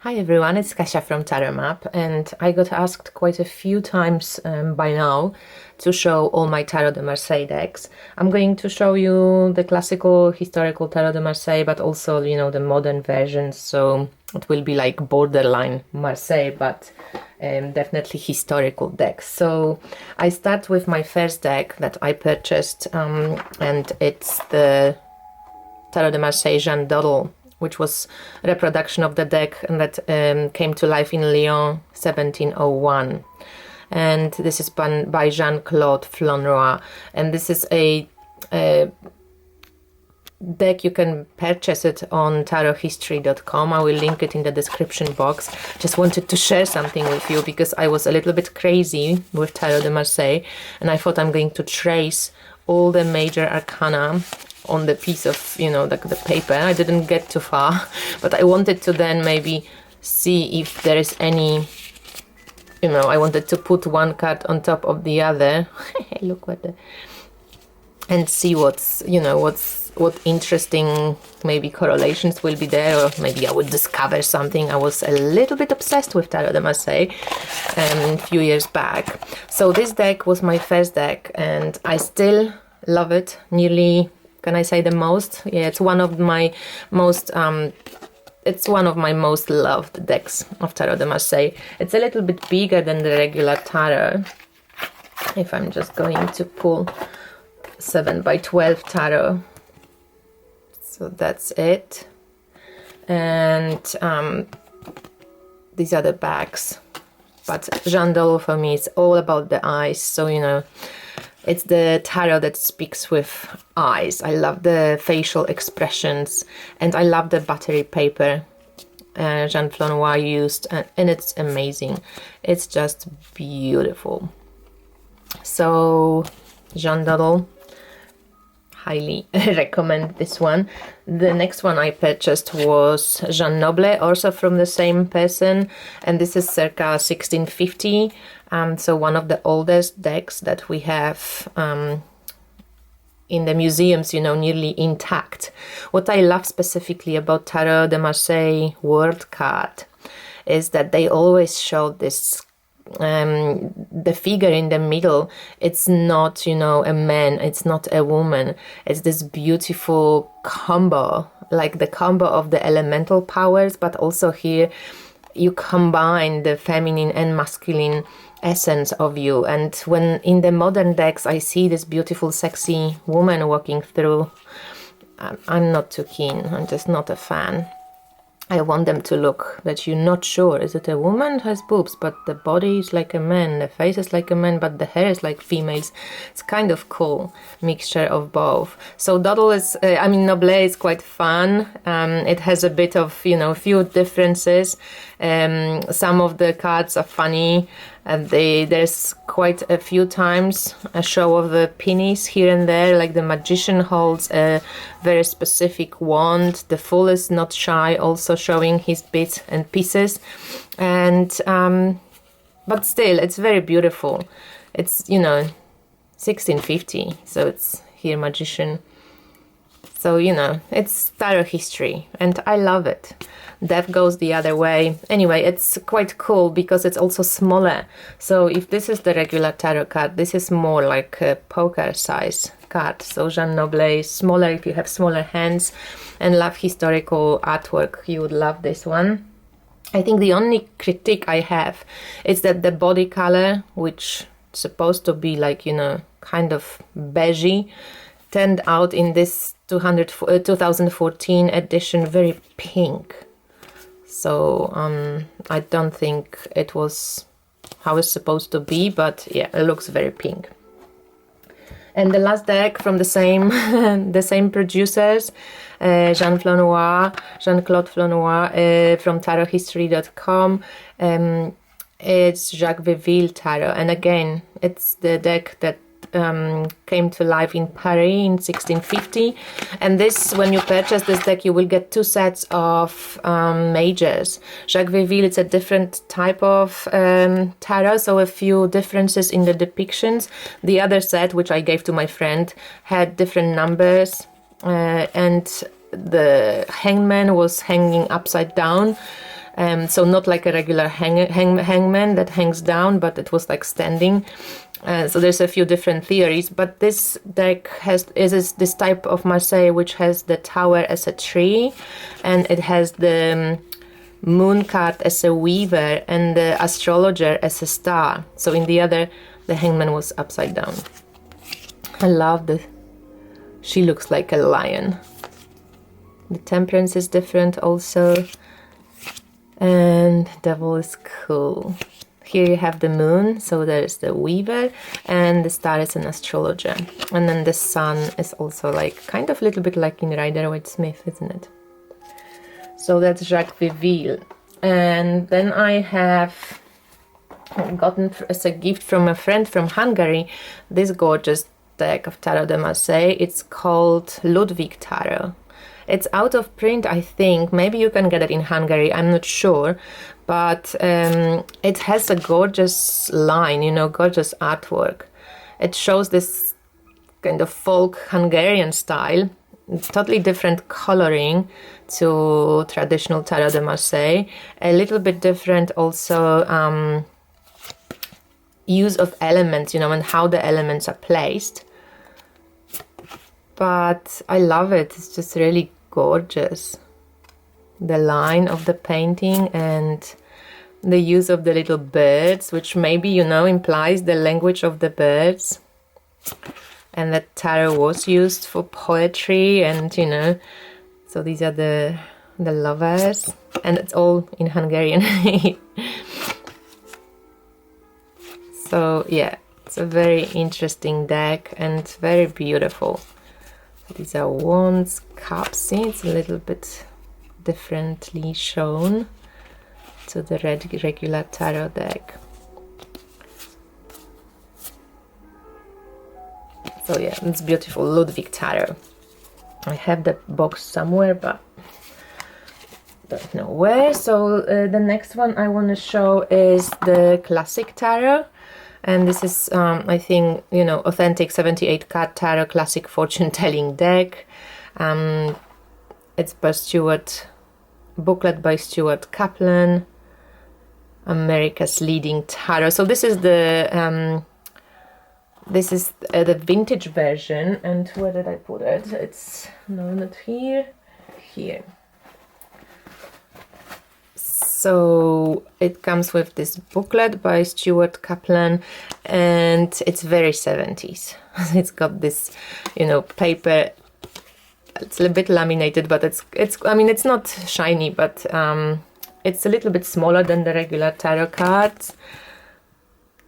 Hi everyone, it's Kasia from Tarot Map, and I got asked quite a few times by now to show all my Tarot de Marseille decks. I'm going to show you the classical historical Tarot de Marseille, but also, you know, the modern versions, so it will be like borderline Marseille, but definitely historical decks. So I start with my first deck that I purchased, and it's the Tarot de Marseille Jeanne Dodel, which was a reproduction of the deck and that came to life in Lyon 1701. And this is by Jean-Claude Flournoy. And this is a deck. You can purchase it on tarothistory.com. I will link it in the description box. Just wanted to share something with you because I was a little bit crazy with Tarot de Marseille, and I thought I'm going to trace all the major arcana on the piece of, you know, the paper. I didn't get too far, but I wanted to then maybe see if there is any, you know, I wanted to put one card on top of the other. Look what and see what's, you know, what interesting maybe correlations will be there, or maybe I would discover something. I was a little bit obsessed with Tarot de Marseille a few years back. So this deck was my first deck and I still love it nearly. Can I say the most? Yeah, it's one of my most loved decks of Tarot de Marseille. It's a little bit bigger than the regular tarot. If I'm just going to pull 7x12 tarot, so that's it. And these are the backs. But Jeanne Dodel for me is all about the eyes. So, you know, it's the tarot that speaks with eyes. I love the facial expressions and I love the battery paper Jean Flournoy used, and it's amazing. It's just beautiful. So Jeanne Dodel, highly recommend this one. The next one I purchased was Jeanne Noble, also from the same person, and this is circa 1650. So one of the oldest decks that we have in the museums, you know, nearly intact. What I love specifically about Tarot de Marseille word card is that they always show this the figure in the middle. It's not, you know, a man, it's not a woman, it's this beautiful combo, like the combo of the elemental powers, but also here you combine the feminine and masculine essence of you. And when in the modern decks I see this beautiful sexy woman walking through, I'm not too keen. I'm just not a fan. I want them to look that you're not sure, is it a woman? It has boobs, but the body is like a man, the face is like a man, but the hair is like females. It's kind of cool mixture of both. So Dodel is, Noble is quite fun. It has a bit of, you know, few differences. Some of the cards are funny. There's quite a few times a show of the pennies here and there, like the magician holds a very specific wand. The fool is not shy, also showing his bits and pieces. And but still, it's very beautiful. It's, you know, 1650, so it's here magician. So, you know, it's tarot history and I love it. Death goes the other way. Anyway, it's quite cool because it's also smaller. So if this is the regular tarot card, this is more like a poker size card. So Jeanne Noble is smaller. If you have smaller hands and love historical artwork, you would love this one. I think the only critique I have is that the body color, which is supposed to be like, you know, kind of beigey, turned out in this 2014 edition very pink. So I don't think it was how it's supposed to be, but yeah, it looks very pink. And the last deck from the same the same producers, Jean-Claude Flournoy from tarothistory.com. It's Jacques Veville Tarot, and again, it's the deck that came to life in Paris in 1650. And this, when you purchase this deck, you will get two sets of majors. Jacques Veville, it's a different type of tarot, so a few differences in the depictions. The other set, which I gave to my friend, had different numbers, and the hangman was hanging upside down. So not like a regular hangman that hangs down, but it was like standing. So there's a few different theories, but this deck is this type of Marseille which has the tower as a tree, and it has the moon card as a weaver and the astrologer as a star. So in the other, the hangman was upside down. I love the... She looks like a lion. The temperance is different also. And devil is cool. Here you have the moon, so there's the weaver, and the star is an astrologer. And then the sun is also like, kind of a little bit like in Rider-Waite-Smith, isn't it? So that's Jacques Viville. And then I have gotten as a gift from a friend from Hungary this gorgeous deck of Tarot de Marseille. It's called Ludwig Tarot. It's out of print, I think. Maybe you can get it in Hungary, I'm not sure. But it has a gorgeous line, you know, gorgeous artwork. It shows this kind of folk Hungarian style, totally different coloring to traditional Tarot de Marseille. A little bit different also use of elements, you know, and how the elements are placed. But I love it. It's just really gorgeous. The line of the painting and the use of the little birds, which maybe, you know, implies the language of the birds. And that tarot was used for poetry, and, you know, so these are the lovers. And it's all in Hungarian. So, yeah, it's a very interesting deck and very beautiful. These are wands, cups. See, it's a little bit differently shown to the regular tarot deck. So yeah, it's beautiful. Ludwig Tarot. I have the box somewhere, but don't know where. So the next one I want to show is the classic tarot. And this is, I think, you know, authentic 78 card tarot classic fortune telling deck. It's by booklet by Stuart Kaplan, America's leading tarot. So this is the vintage version. And where did I put it? It's no, not here. Here. So it comes with this booklet by Stuart Kaplan, and it's very 70s. It's got this, you know, paper. It's a bit laminated, but I mean, it's not shiny, but it's a little bit smaller than the regular tarot cards.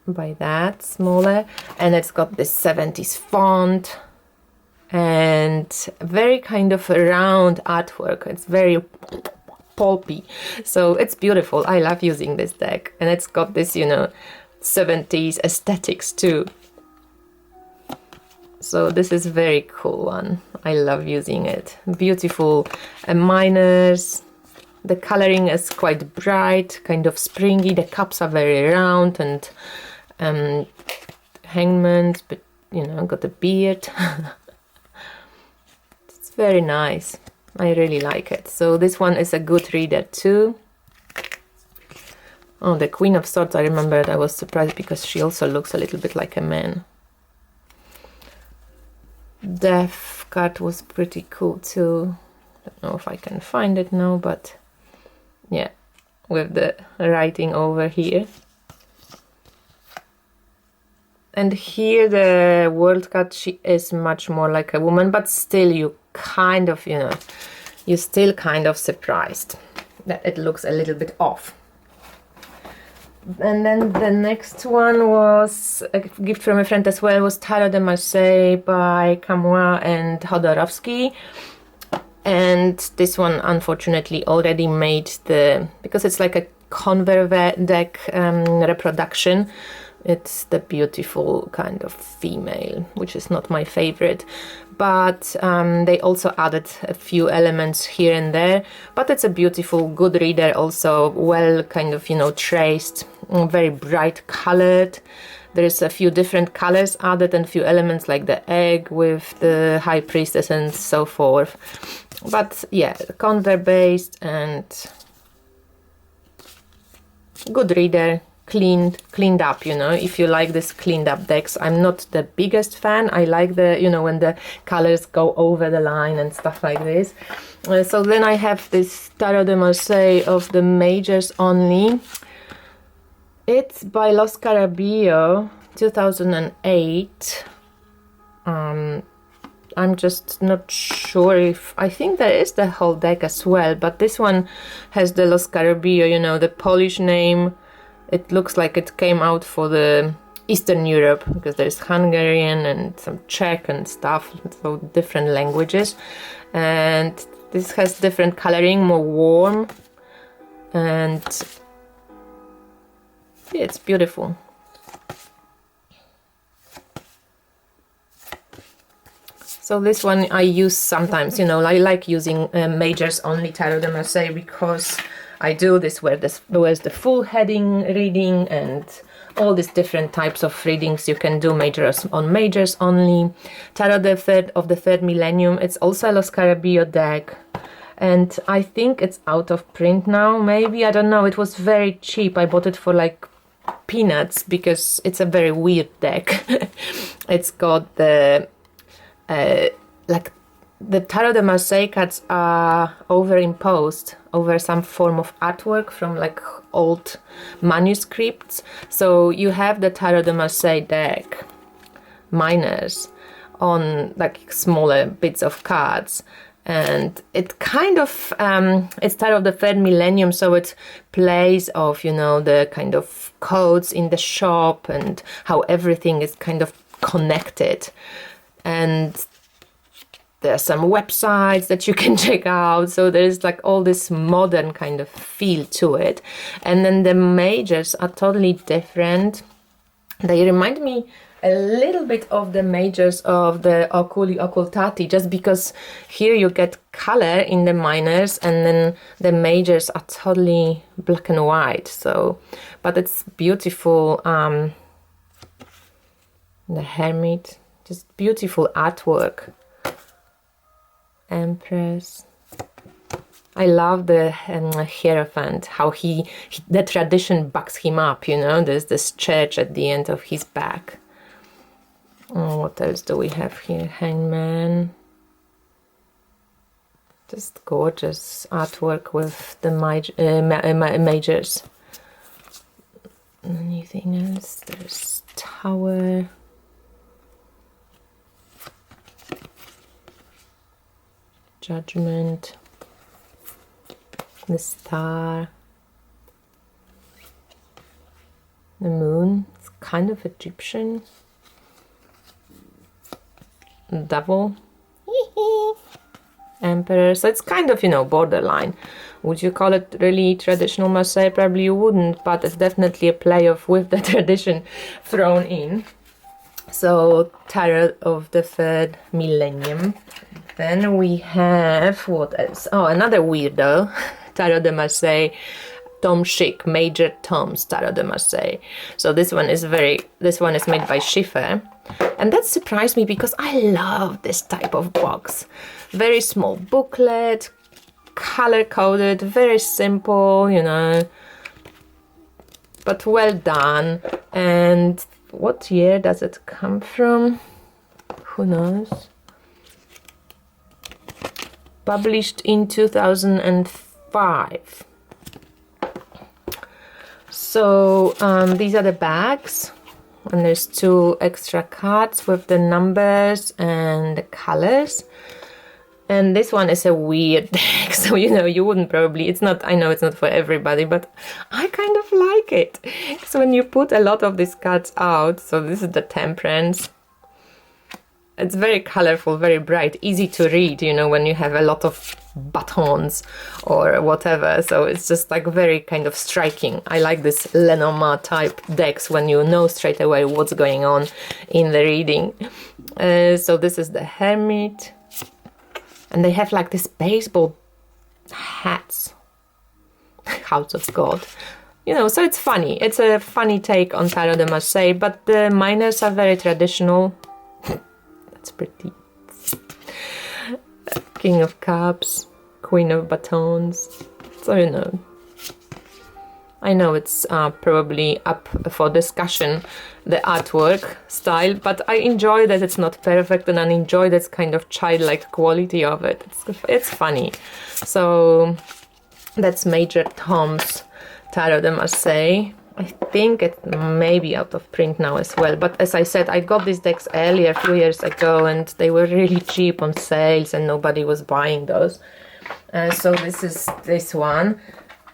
By that, smaller. And it's got this 70s font and very kind of round artwork. It's very pulpy, so it's beautiful. I love using this deck, and it's got this, you know, 70s aesthetics too. So this is a very cool one. I love using it. Beautiful minors. The coloring is quite bright, kind of springy. The cups are very round, and hangman, but, you know, got a beard. It's very nice. I really like it. So this one is a good reader too. Oh, the Queen of Swords, I remembered. I was surprised because she also looks a little bit like a man. Death card was pretty cool too. Don't know if I can find it now, but yeah, with the writing over here. And here the World card, she is much more like a woman, but still you kind of, you know, you're still kind of surprised that it looks a little bit off. And then the next one was a gift from a friend as well, was Tarot de Marseille by Camois and Hodorowski. And this one unfortunately already made because it's like a Converve deck reproduction. It's the beautiful kind of female, which is not my favorite. But they also added a few elements here and there. But it's a beautiful, good reader also, well kind of, you know, traced, very bright colored. There's a few different colors added and a few elements like the egg with the High Priestess and so forth. But yeah, Converve based, and good reader, cleaned up, you know, if you like this cleaned up decks. I'm not the biggest fan. I like the, you know, when the colors go over the line and stuff like this. So then I have this Tarot de Marseille of the majors only. It's by Los Carabillo, 2008. I'm just not sure if, I think there is the whole deck as well, but this one has the Los Carabillo, you know, the Polish name. It looks like it came out for the Eastern Europe, because there's Hungarian and some Czech and stuff, so different languages. And this has different coloring, more warm, and yeah, it's beautiful. So this one I use sometimes, you know, I like using majors only Tarot de Marseille, because I do this where there's the full heading reading and all these different types of readings you can do majors on majors only. Tarot of the third millennium, it's also a Los Carabillo deck, and I think it's out of print now, maybe, I don't know. It was very cheap. I bought it for like peanuts because it's a very weird deck. It's got the like the Tarot de Marseille cards are overimposed over some form of artwork from like old manuscripts. So you have the Tarot de Marseille deck minors on like smaller bits of cards, and it kind of it's Tarot of the third millennium, so it plays off, you know, the kind of codes in the shop and how everything is kind of connected. And there are some websites that you can check out, so there's like all this modern kind of feel to it. And then the majors are totally different. They remind me a little bit of the majors of the Oculi Occultati, just because here you get color in the minors and then the majors are totally black and white. So, but it's beautiful. The Hermit, just beautiful artwork. Empress. I love the Hierophant, how the tradition backs him up, you know, there's this church at the end of his back. Oh, what else do we have here? Hangman. Just gorgeous artwork with the majors. Anything else? There's Tower. Judgment, the Star, the Moon, it's kind of Egyptian, Devil, Emperor, so it's kind of, you know, borderline. Would you call it really traditional Marseille? Probably you wouldn't, but it's definitely a play off with the tradition thrown in. So, Tarot of the third millennium. Then we have, what else? Oh, another weirdo, Tarot de Marseille, Tom Chic, Major Tom's Tarot de Marseille. So this one is made by Schiffer. And that surprised me because I love this type of box. Very small booklet, color-coded, very simple, you know, but well done. And what year does it come from? Who knows? Published in 2005. So these are the bags, and there's 2 extra cards with the numbers and the colors. And this one is a weird deck, so you know, you wouldn't probably, it's not, I know it's not for everybody, but I kind of like it. So when you put a lot of these cards out, so this is the Temperance. It's very colorful, very bright, easy to read, you know, when you have a lot of buttons or whatever. So it's just like very kind of striking. I like this Lenormand type decks when you know straight away what's going on in the reading. So this is the Hermit. And they have like this baseball hats. House of God. You know, so it's funny. It's a funny take on Tarot de Marseille, but the minors are very traditional. That's pretty. King of Cups, Queen of Batons. So, you know, I know it's probably up for discussion, the artwork style, but I enjoy that it's not perfect, and I enjoy this kind of childlike quality of it. It's funny. So that's Major Tom's Tarot de Marseille. I think it may be out of print now as well, but as I said, I got these decks earlier, a few years ago, and they were really cheap on sales and nobody was buying those. So this is this one.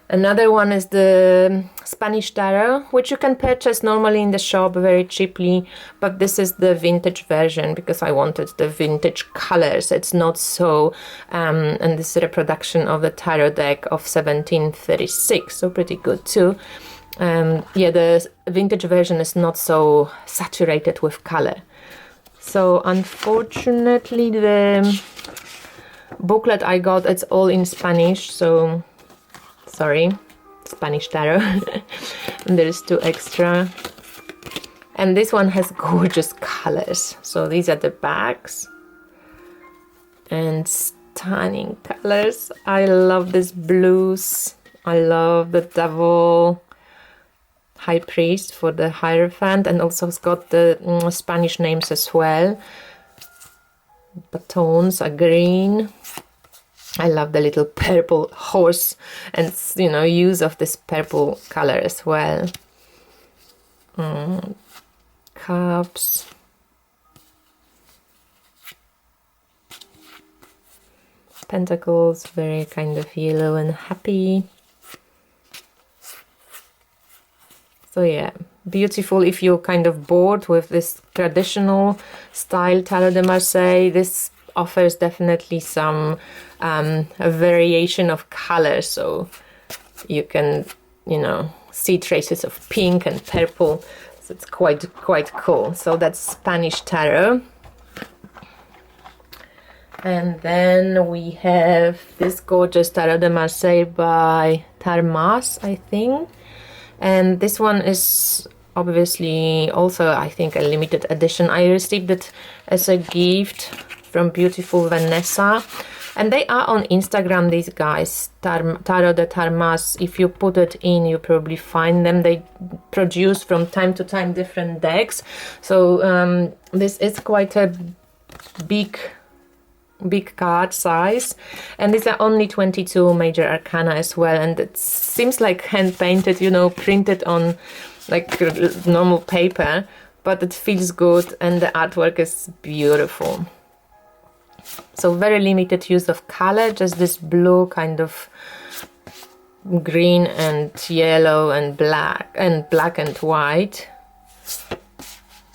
Another one is the Spanish Tarot, which you can purchase normally in the shop very cheaply, but this is the vintage version because I wanted the vintage colors. It's not so, and this is a reproduction of the tarot deck of 1736, so pretty good too. Yeah, the vintage version is not so saturated with color. So unfortunately the booklet I got, it's all in Spanish, so sorry, Spanish Tarot. And there is 2 extra. And this one has gorgeous colors. So these are the backs. And stunning colors. I love these blues. I love the Devil, High Priest for the Hierophant. And also it's got the Spanish names as well. Batons are green. I love the little purple horse and, you know, use of this purple color as well. Cups. Pentacles, very kind of yellow and happy. So yeah, beautiful if you're kind of bored with this traditional style Tarot de Marseille. This offers definitely some a variation of color, so you can, you know, see traces of pink and purple, so it's quite cool. So that's Spanish Tarot. And then we have this gorgeous Tarot de Marseille by Tarmas, I think, and this one is obviously also, I think, a limited edition. I received it as a gift from beautiful Vanessa, and they are on Instagram, these guys, Tarot de Tarmas. If you put it in, you probably find them. They produce from time to time different decks, so this is quite a big card size, and these are only 22 major arcana as well, and it seems like hand painted, you know, printed on like normal paper, but it feels good and the artwork is beautiful. So very limited use of color, just this blue kind of green and yellow and black and white,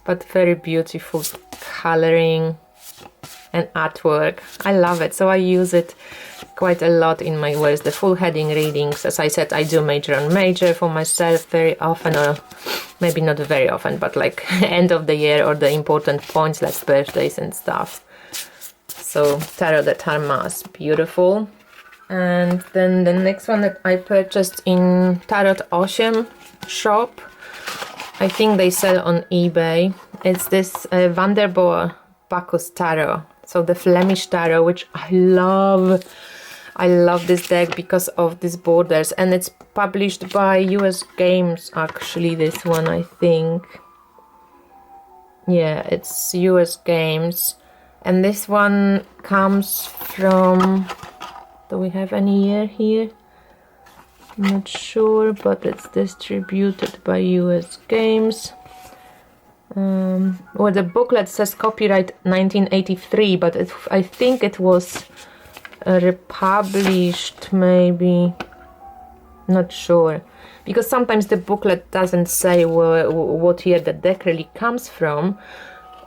but very beautiful coloring and artwork. I love it, so I use it quite a lot in my works, the full heading readings. As I said, I do major on major for myself very often, or maybe not very often, but like end of the year or the important points like birthdays and stuff. So Tarot de Tarmas, beautiful. And then the next one that I purchased in Tarot 8 shop, I think they sell on eBay. It's this Vanderboer Bacchus Tarot, so the Flemish Tarot, which I love. I love this deck because of these borders, and it's published by US Games, actually, this one, I think. Yeah, it's US Games. And this one comes from, do we have any year here? I'm not sure, but it's distributed by US Games. Well, the booklet says copyright 1983, but I think it was republished, maybe, not sure, because sometimes the booklet doesn't say what year the deck really comes from.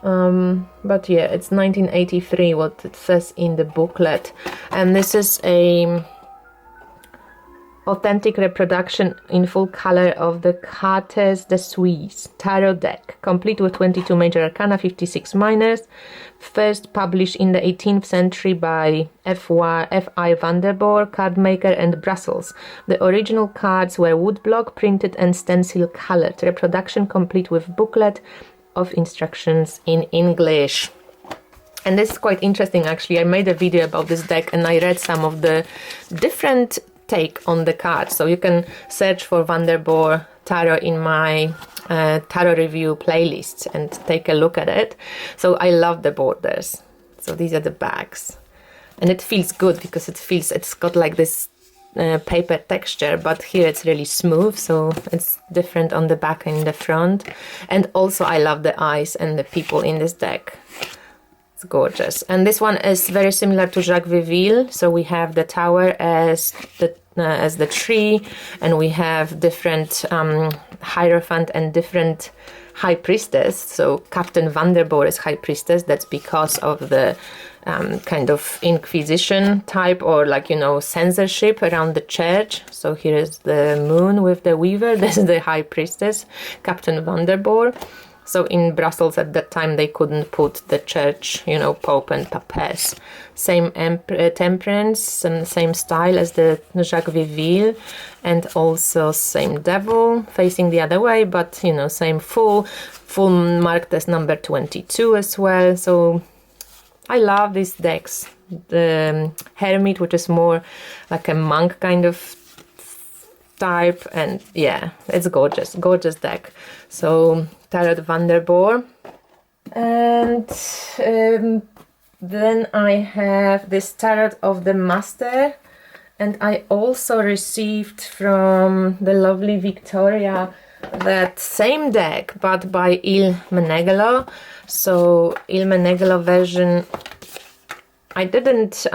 But yeah, it's 1983 what it says in the booklet, and this is a authentic reproduction in full color of the Cartes de Suisse tarot deck, complete with 22 major arcana, 56 minors, first published in the 18th century by F.I. Vanderboer, card maker, and Brussels. The original cards were woodblock, printed and stencil colored. Reproduction complete with booklet of instructions in English. And this is quite interesting, actually. I made a video about this deck and I read some of the different take on the cards. So you can search for Vanderboer Tarot in my tarot review playlist and take a look at it. So I love the borders. So these are the backs, and it feels good because it's got like this paper texture, but here it's really smooth, so it's different on the back and the front. And also I love the eyes and the people in this deck. It's gorgeous. And this one is very similar to Jacques Viville. So we have the tower as the tree, and we have different Hierophant and different High Priestess. So Captain Vanderboer is High Priestess. That's because of the kind of Inquisition type, or like, you know, censorship around the church. So here is the moon with the weaver. This is the High Priestess, Captain Vanderboer. So in Brussels at that time they couldn't put the church, you know, Pope and Papess. Same temperance and same style as the Jacques Viville, and also same devil facing the other way, but you know, same full marked as number 22 as well. So I love these decks. The Hermit, which is more like a monk kind of type, and yeah, it's gorgeous deck. So Tarot de Vanderboer. And then I have this Tarot of the Master, and I also received from the lovely Victoria that same deck, but by Il Meneghello. So Il Meneghello version, I didn't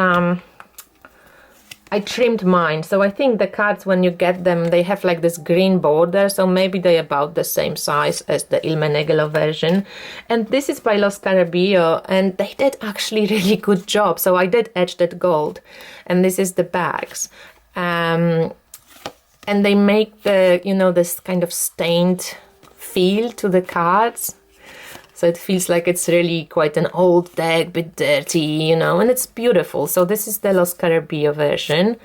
I trimmed mine, so I think the cards, when you get them, they have like this green border, so maybe they're about the same size as the Il Meneghello version. And this is by Los Carabillo, and they did actually really good job. So I did edge that gold, and this is the bags. And they make the, you know, this kind of stained feel to the cards. So it feels like it's really quite an old deck, bit dirty, you know, and it's beautiful. So this is the Los Carabillo version.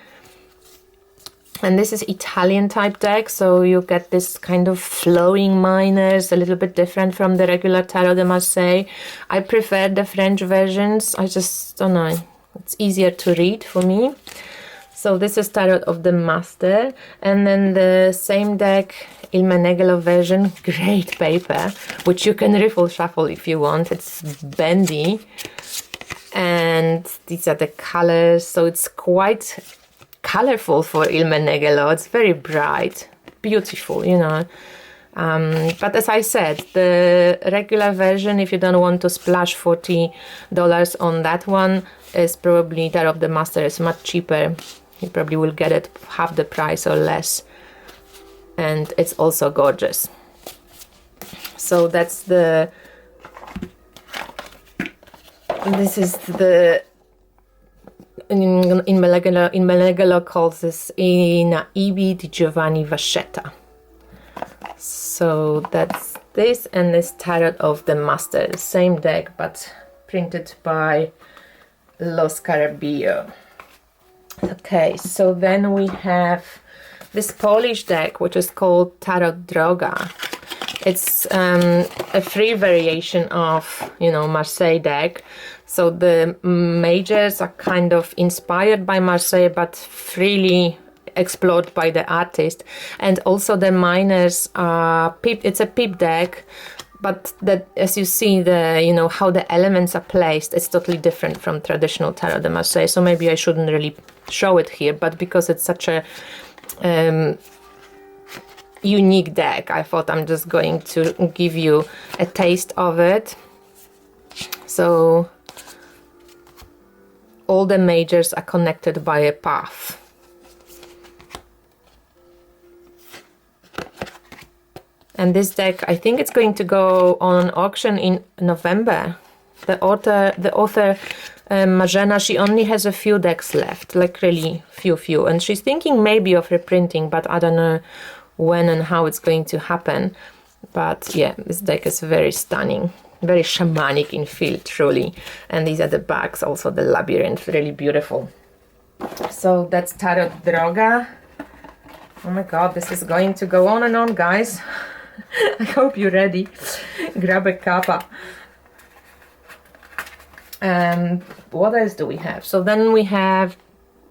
And this is Italian type deck, so you get this kind of flowing minors, a little bit different from the regular Tarot de Marseille. I prefer the French versions. I just don't know, it's easier to read for me. So this is Tarot of the Master, and then the same deck, Il Meneghello version, great paper, which you can riffle shuffle if you want. It's bendy, and these are the colors, so it's quite colorful for Il Meneghello. It's very bright, beautiful, you know. But as I said, the regular version, if you don't want to splash $40 on that one, is probably Tarot of the Master is much cheaper. You probably will get it half the price or less, and it's also gorgeous. So that's the, this is the, in Meneghello calls this Una Ibi di Giovanni Vascetta. So that's this, and this Tarot of the Master, same deck but printed by Los Carabillo. Okay, so then we have this Polish deck, which is called Tarot Droga. It's a free variation of, you know, Marseille deck. So the majors are kind of inspired by Marseille, but freely explored by the artist. And also the minors are it's a pip deck, but that, as you see, the, you know, how the elements are placed, it's totally different from traditional Tarot de Marseille. So maybe I shouldn't really show it here, but because it's such a unique deck, I thought I'm just going to give you a taste of it. So all the majors are connected by a path. And this deck, I think it's going to go on auction in November. The author Marzena, she only has a few decks left, like really few. And she's thinking maybe of reprinting, but I don't know when and how it's going to happen. But yeah, this deck is very stunning, very shamanic in feel, truly. And these are the backs, also the labyrinth, really beautiful. So that's Tarot Droga. Oh my god, this is going to go on and on, guys. I hope you're ready. Grab a cuppa. And what else do we have? So then we have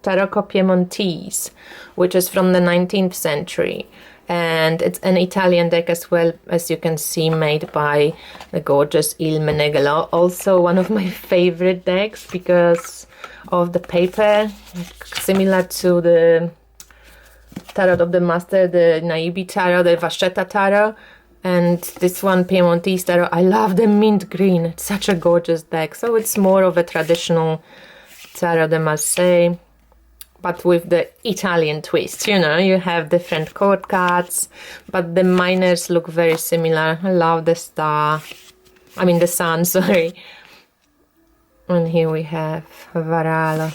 Tarot Piemontese, which is from the 19th century. And it's an Italian deck as well, as you can see, made by the gorgeous Il Meneghello. Also one of my favorite decks because of the paper, similar to the Tarot of the Master, the Naibi Tarot, the Vachetta Tarot. And this one, Piemontese Tarot, I love the mint green. It's such a gorgeous deck. So it's more of a traditional Tarot de Marseille, but with the Italian twist, you know, you have different chord cards, but the minors look very similar. I love the the sun, sorry. And here we have Varala.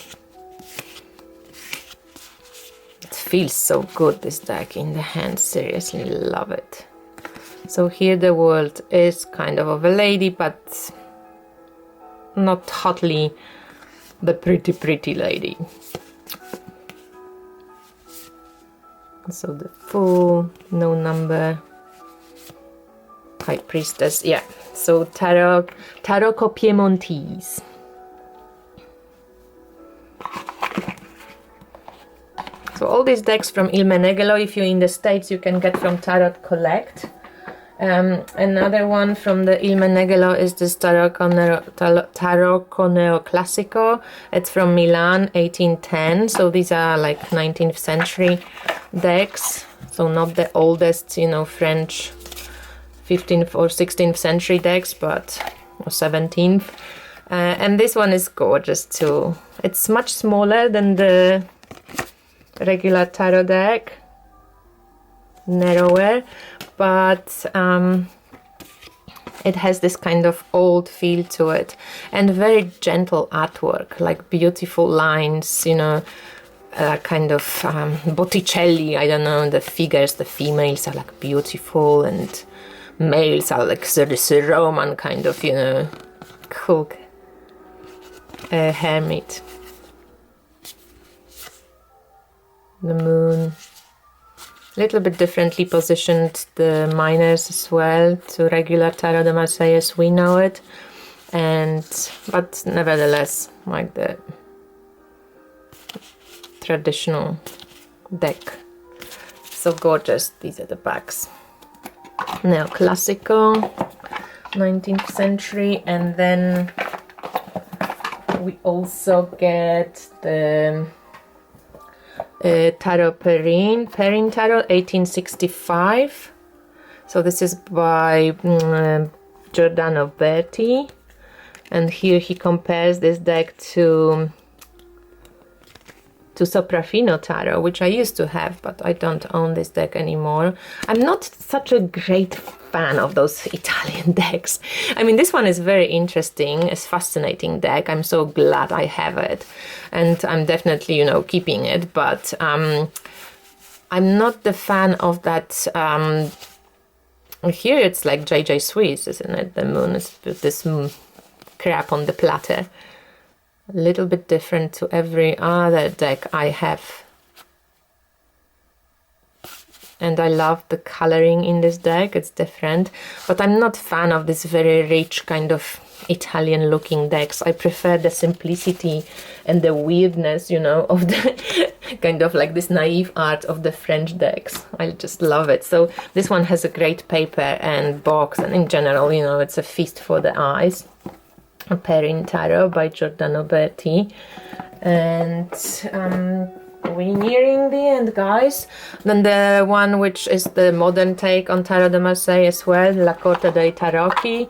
It feels so good, this deck, in the hand, seriously love it. So here the world is kind of a lady, but not hotly the pretty lady. So the Fool, no number, High Priestess, yeah. So Tarot Piemontese. So all these decks from Il Meneghello, if you're in the States, you can get from Tarot Collect. Another one from the Il Meneghello is this Tarot Neoclassico. It's from Milan, 1810. So these are like 19th century decks. So not the oldest, you know, French 15th or 16th century decks, but or 17th. And this one is gorgeous too. It's much smaller than the regular tarot deck, narrower, but it has this kind of old feel to it, and very gentle artwork, like beautiful lines, you know, kind of Botticelli, I don't know, the figures, the females are like beautiful, and males are like this Roman kind of, you know, cool hermit. The moon, a little bit differently positioned, the minors as well, to regular Tarot de Marseille as we know it, but nevertheless like the traditional deck. So gorgeous. These are the backs. Neoclassical, 19th century, and then we also get the Tarot Perrine Tarot, 1865. So this is by Giordano Berti, and here he compares this deck to Sopraffino Tarot, which I used to have, but I don't own this deck anymore. I'm not such a great fan of those Italian decks. I mean, this one is very interesting, it's fascinating deck. I'm so glad I have it, and I'm definitely, you know, keeping it, but I'm not the fan of that. Here it's like JJ Swiss, isn't it? The moon is this crap on the platter. A little bit different to every other deck I have. And I love the coloring in this deck, it's different. But I'm not a fan of this very rich kind of Italian looking decks. I prefer the simplicity and the weirdness, you know, of the kind of like this naive art of the French decks. I just love it. So this one has a great paper and box, and in general, you know, it's a feast for the eyes. Perrine Tarot by Giordano Berti, and we're nearing the end, guys. Then the one which is the modern take on Tarot de Marseille as well, La Corte dei Tarocchi,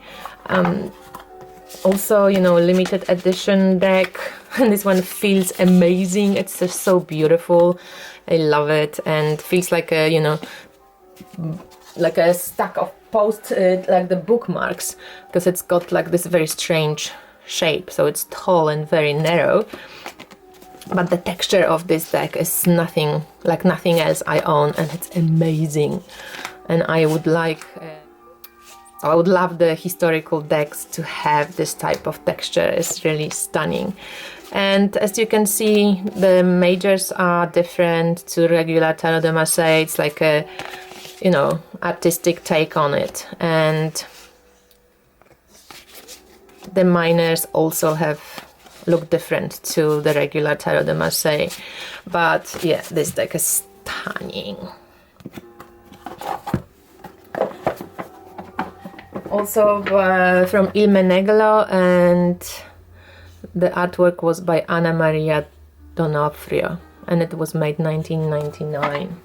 also, you know, limited edition deck, and this one feels amazing. It's just so beautiful. I love it, and feels like a, you know, like a stack of post, like the bookmarks, because it's got like this very strange shape, so it's tall and very narrow, but the texture of this deck is nothing like nothing else I own, and it's amazing. And I would love the historical decks to have this type of texture. It's really stunning. And as you can see, the majors are different to regular Tarot de Marseille. It's like a, you know, artistic take on it, and the minors also have look different to the regular Tarot de Marseille. But yeah, this deck is stunning. Also from Il Menegolo, and the artwork was by Anna Maria Donofrio, and it was made 1999.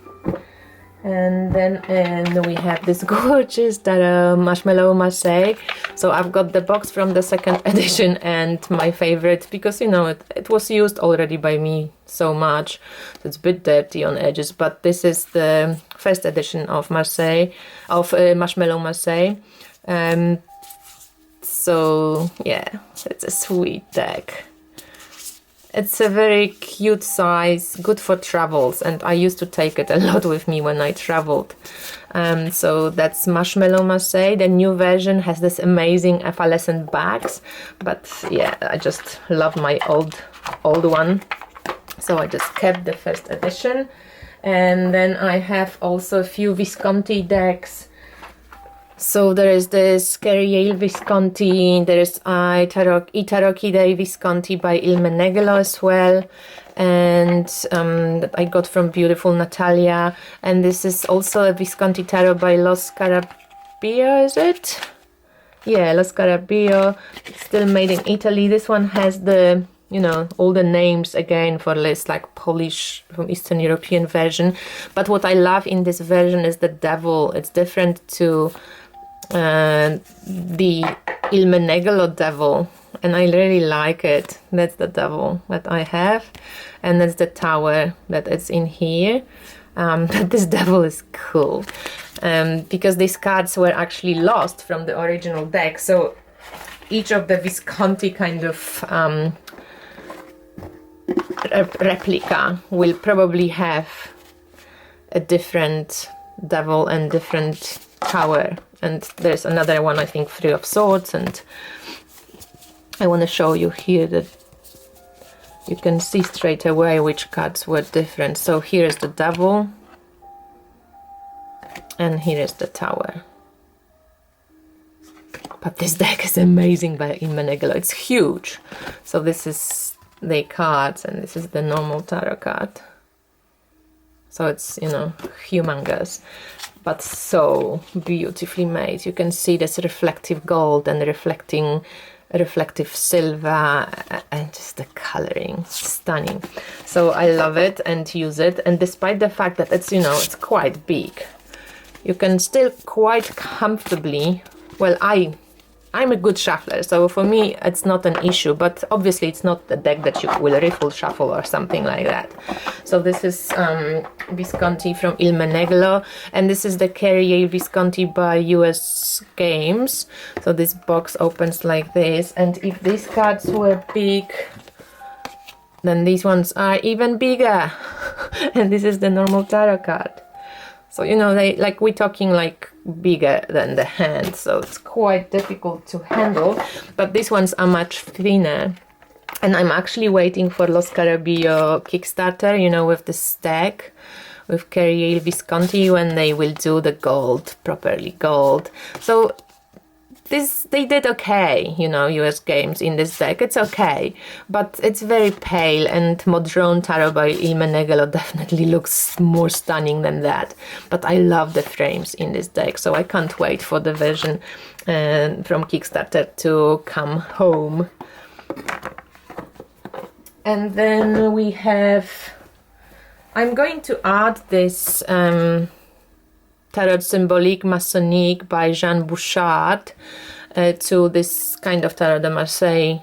And then we have this gorgeous Marshmallow Marseille. So I've got the box from the second edition and my favorite, because, you know, it was used already by me so much. So it's a bit dirty on edges, but this is the first edition of Marseille, of Marshmallow Marseille. So yeah, it's a sweet deck. It's a very cute size, good for travels, and I used to take it a lot with me when I traveled. So that's Marshmallow Marseille. The new version has this amazing effervescent bags, but yeah, I just love my old one. So I just kept the first edition. And then I have also a few Visconti decks. So there is this Carriel Visconti, there is I Tarocchi dei Visconti by Il Menegolo as well, and that I got from beautiful Natalia. And this is also a Visconti Tarot by Lo Scarabeo, is it? Yeah, Lo Scarabeo, still made in Italy. This one has the, you know, all the names again for this like Polish from Eastern European version. But what I love in this version is the devil. It's different to the Il Menegolo devil, and I really like it. That's the devil that I have, and that's the tower that is in here. This devil is cool, because these cards were actually lost from the original deck, so each of the Visconti kind of replica will probably have a different devil and different tower. And there's another one, I think, Three of Swords, and I want to show you here that you can see straight away which cards were different. So here's the devil, and here is the tower. But this deck is amazing by Il Menegolo. It's huge. So this is the cards, and this is the normal tarot card. So it's, you know, humongous, but so beautifully made. You can see this reflective gold and reflective silver, and just the coloring, stunning. So I love it and use it, and despite the fact that it's, you know, it's quite big, you can still quite comfortably, well, I'm a good shuffler, so for me it's not an issue, but obviously it's not the deck that you will riffle shuffle or something like that. So this is Visconti from Il Menegolo, and this is the Carriel Visconti by US Games. So this box opens like this, and if these cards were big, then these ones are even bigger. And this is the normal tarot card. So, you know, they, like, we're talking like bigger than the hand, so it's quite difficult to handle, but these ones are much thinner. And I'm actually waiting for Lo Scarabeo Kickstarter, you know, with the stack, with Carriel Visconti, when they will do the gold, properly gold. So they did okay, you know, US Games in this deck. It's okay, but it's very pale, and Modron Tarot by Il Menegolo definitely looks more stunning than that. But I love the frames in this deck, so I can't wait for the version from Kickstarter to come home. And then we have, I'm going to add this Tarot Symbolique Maçonnique by Jean Bouchard to this kind of Tarot de Marseille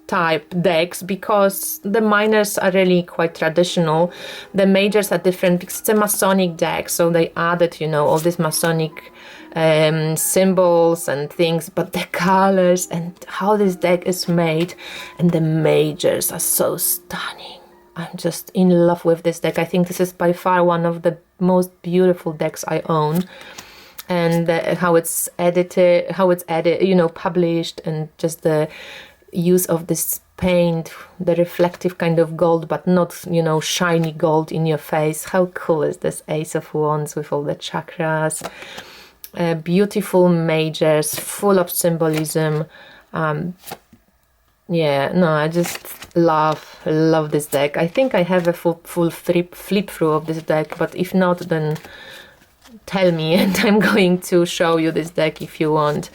type decks, because the minors are really quite traditional. The majors are different because it's a Masonic deck, so they added, you know, all these Masonic symbols and things, but the colors and how this deck is made and the majors are so stunning. I'm just in love with this deck. I think this is by far one of the most beautiful decks I own, and how it's edited, you know, published, and just the use of this paint, the reflective kind of gold, but not, you know, shiny gold in your face. How cool is this Ace of Wands with all the chakras? Beautiful majors, full of symbolism. Yeah, no, I just love this deck. I think I have a full flip through of this deck, but if not, then tell me and I'm going to show you this deck if you want.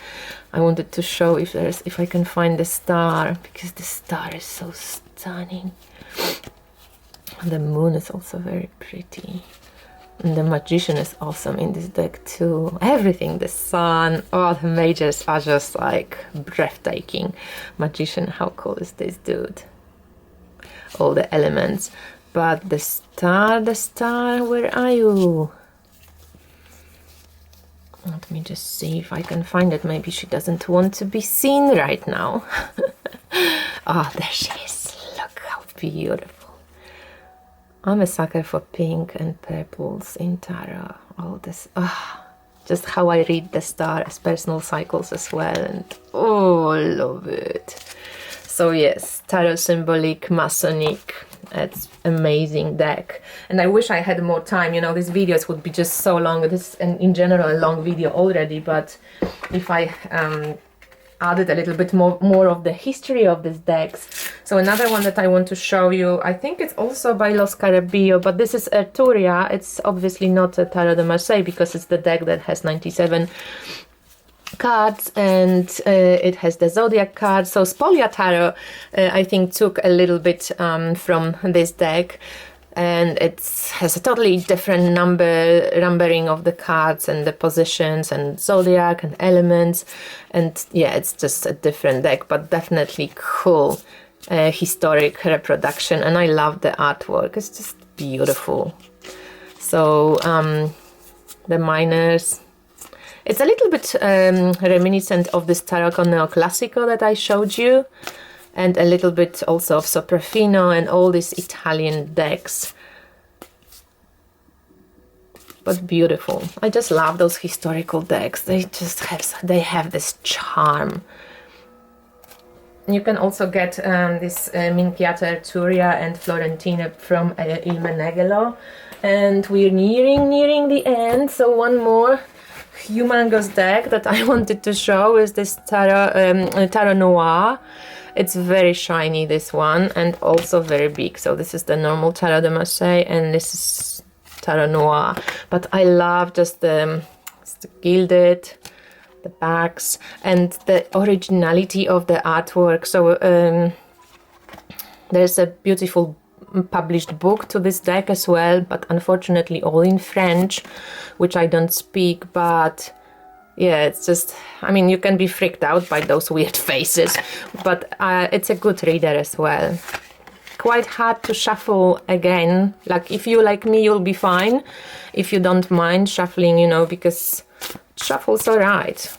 I wanted to show if I can find the star, because the star is so stunning. The moon is also very pretty. And the magician is awesome in this deck too. Everything, the sun, all the majors are just like breathtaking. Magician, how cool is this dude? All the elements. But the star, where are you? Let me just see if I can find it. Maybe she doesn't want to be seen right now. Oh, there she is. Look how beautiful. I'm a sucker for pink and purples in tarot. All this, just how I read the star as personal cycles as well, and oh, I love it. So yes, tarot symbolic, Masonic. It's amazing deck, and I wish I had more time. You know, these videos would be just so long. This, and in general, a long video already. But if I added a little bit more of the history of these decks. So another one that I want to show you, I think it's also by Los Carabillo, but this is Arturia. It's obviously not a Tarot de Marseille because it's the deck that has 97 cards, and it has the zodiac cards. So Spolia Tarot, I think, took a little bit from this deck, and it has a totally different numbering of the cards and the positions and zodiac and elements, and yeah, it's just a different deck, but definitely cool historic reproduction, and I love the artwork. It's just beautiful. So the minors, it's a little bit reminiscent of this Tarot Neoclassico that I showed you, and a little bit also of Soprafino and all these Italian decks. But beautiful. I just love those historical decks. They just have this charm. You can also get this Minchiata Arturia and Florentina from Il Meneghello. And we're nearing the end, so one more humongous deck that I wanted to show is this Tarot Noir. It's very shiny, this one, and also very big. So this is the normal Tarot de Marseille, and this is Tarot Noir. But I love just the gilded, the backs, and the originality of the artwork. So there's a beautiful published book to this deck as well, but unfortunately all in French, which I don't speak. But yeah, it's just, I mean, you can be freaked out by those weird faces, but it's a good reader as well. Quite hard to shuffle again. Like, if you like me, you'll be fine. If you don't mind shuffling, you know, because shuffle's alright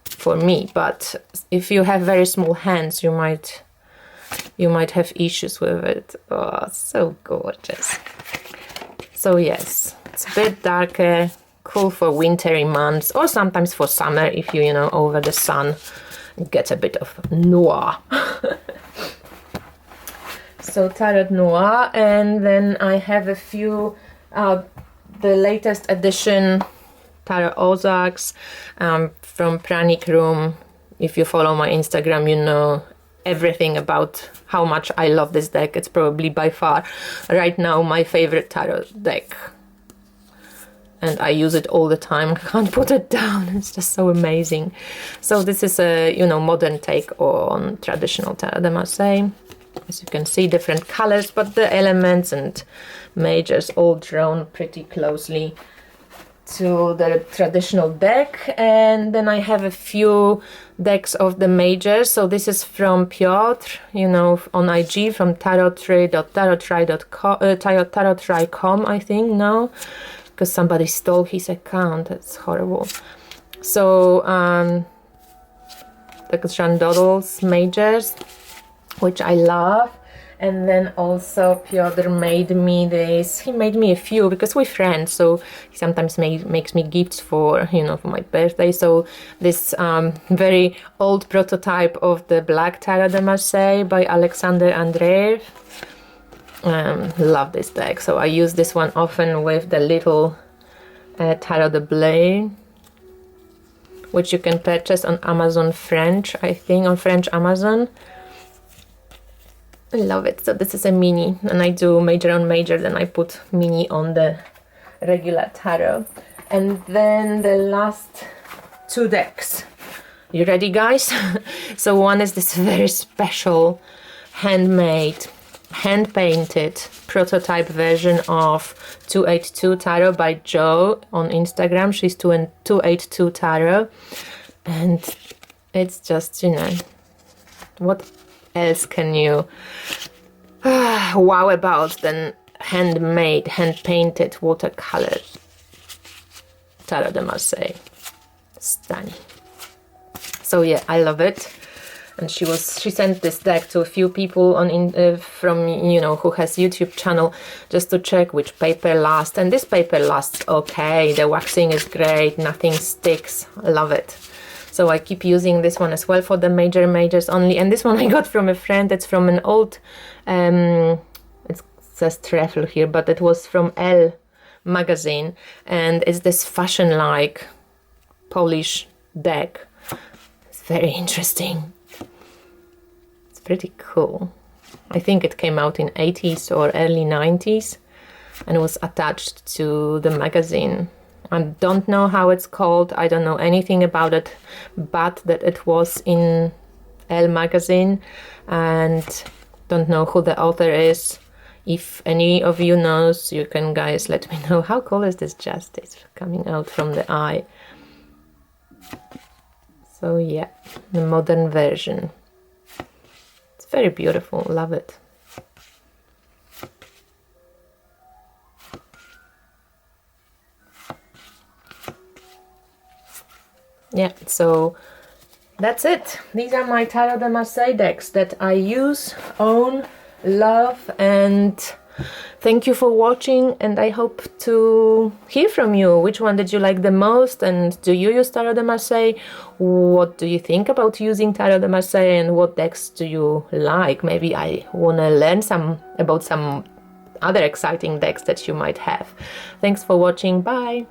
for me, but if you have very small hands, you might have issues with it. Oh, so gorgeous. So yes, it's a bit darker, cool for wintry months, or sometimes for summer if you know, over the sun, get a bit of noir. So Tarot Noir, and then I have a few, the latest edition Tarot Ozarks from Pranic Room. If you follow my Instagram, you know everything about how much I love this deck. It's probably by far right now my favorite tarot deck, and I use it all the time. I can't put it down. It's just so amazing. So this is a, you know, modern take on traditional Tarot de Marseille. As you can see, different colors, but the elements and majors all drawn pretty closely to the traditional deck. And then I have a few decks of the majors. So this is from Piotr, you know, on IG, from tarotry.com, I think, now, because somebody stole his account. That's horrible. So the Jean Dodds majors, which I love. And then also Piotr made me this. He made me a few because we're friends, so he sometimes makes me gifts for, you know, for my birthday. So this very old prototype of the Black Tarot de Marseille by Alexander Andreev. Love this deck. So I use this one often with the little Tarot de Blain, which you can purchase on Amazon French, I think, on French Amazon. I love it. So this is a mini, and I do major on major, then I put mini on the regular tarot. And then the last two decks. You ready, guys? So one is this very special handmade, hand-painted prototype version of 282 Tarot by Jo on Instagram. She's 282 Tarot, and it's just, you know, what else can you wow about than handmade, hand-painted watercolor Tarot de Marseille. Stunning. So yeah, I love it. And she sent this deck to a few people on from, you know, who has YouTube channel, just to check which paper lasts. And this paper lasts okay. The waxing is great. Nothing sticks. I love it. So I keep using this one as well for the majors only. And this one I got from a friend. It's from an old, it says Treffle here, but it was from Elle magazine. And it's this fashion-like Polish deck. It's very interesting. It's pretty cool. I think it came out in 80s or early 90s and was attached to the magazine. I don't know how it's called. I don't know anything about it, but that it was in Elle magazine, and don't know who the author is. If any of you knows, you can, guys, let me know. How cool is this justice coming out from the eye? So yeah, the modern version. It's very beautiful, love it. Yeah, so that's it. These are my Tarot de Marseille decks that I use, own, love, and thank you for watching, and I hope to hear from you. Which one did you like the most, and do you use Tarot de Marseille? What do you think about using Tarot de Marseille, and what decks do you like? Maybe I want to learn about some other exciting decks that you might have. Thanks for watching. Bye!